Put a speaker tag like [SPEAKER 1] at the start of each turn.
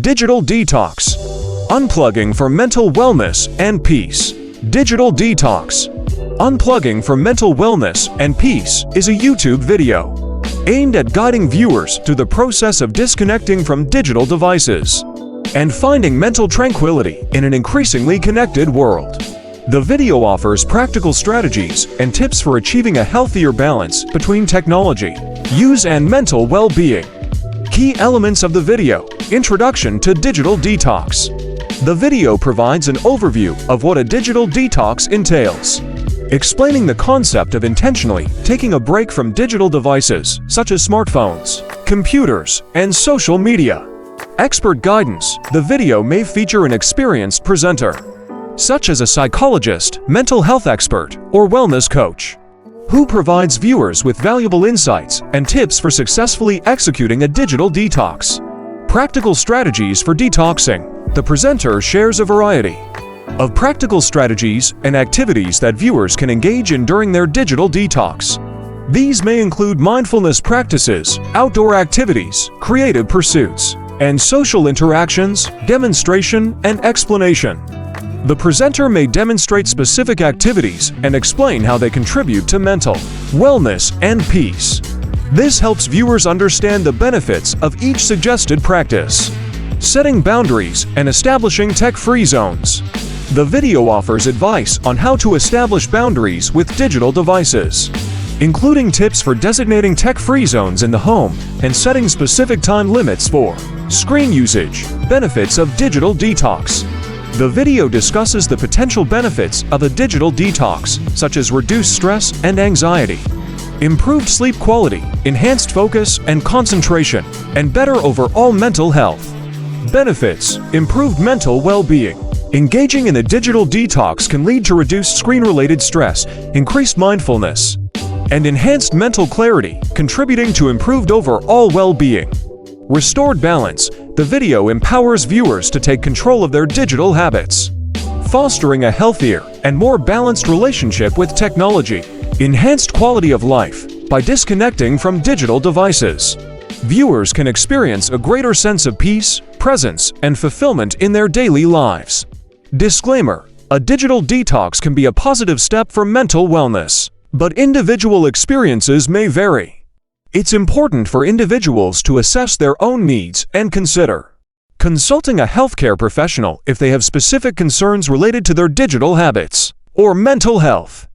[SPEAKER 1] Digital Detox. Unplugging for mental wellness and peace. Digital Detox. Unplugging for mental wellness and peace is a YouTube video aimed at guiding viewers through the process of disconnecting from digital devices and finding mental tranquility in an increasingly connected world. The video offers practical strategies and tips for achieving a healthier balance between technology use and mental well-being. Key elements of the video: Introduction to Digital Detox. The video provides an overview of what a digital detox entails, explaining the concept of intentionally taking a break from digital devices such as smartphones, computers, and social media. Expert guidance. The video may feature an experienced presenter, such as a psychologist, mental health expert, or wellness coach, who provides viewers with valuable insights and tips for successfully executing a digital detox. Practical strategies for detoxing. The presenter shares a variety of practical strategies and activities that viewers can engage in during their digital detox. These may include mindfulness practices, outdoor activities, creative pursuits, and social interactions, demonstration, and explanation. The presenter may demonstrate specific activities and explain how they contribute to mental wellness and peace. This helps viewers understand the benefits of each suggested practice. Setting boundaries and establishing tech-free zones. The video offers advice on how to establish boundaries with digital devices, including tips for designating tech-free zones in the home and setting specific time limits for screen usage. Benefits of digital detox. The video discusses the potential benefits of a digital detox, such as reduced stress and anxiety, improved sleep quality, enhanced focus and concentration, and better overall mental health. Benefits: improved mental well-being. Engaging in a digital detox can lead to reduced screen-related stress, increased mindfulness, and enhanced mental clarity, contributing to improved overall well-being. Restored balance. The video empowers viewers to take control of their digital habits, fostering a healthier and more balanced relationship with technology. Enhanced quality of life. By disconnecting from digital devices, viewers can experience a greater sense of peace, presence, and fulfillment in their daily lives. Disclaimer: a digital detox can be a positive step for mental wellness, but individual experiences may vary. It's important for individuals to assess their own needs and consider consulting a healthcare professional if they have specific concerns related to their digital habits or mental health.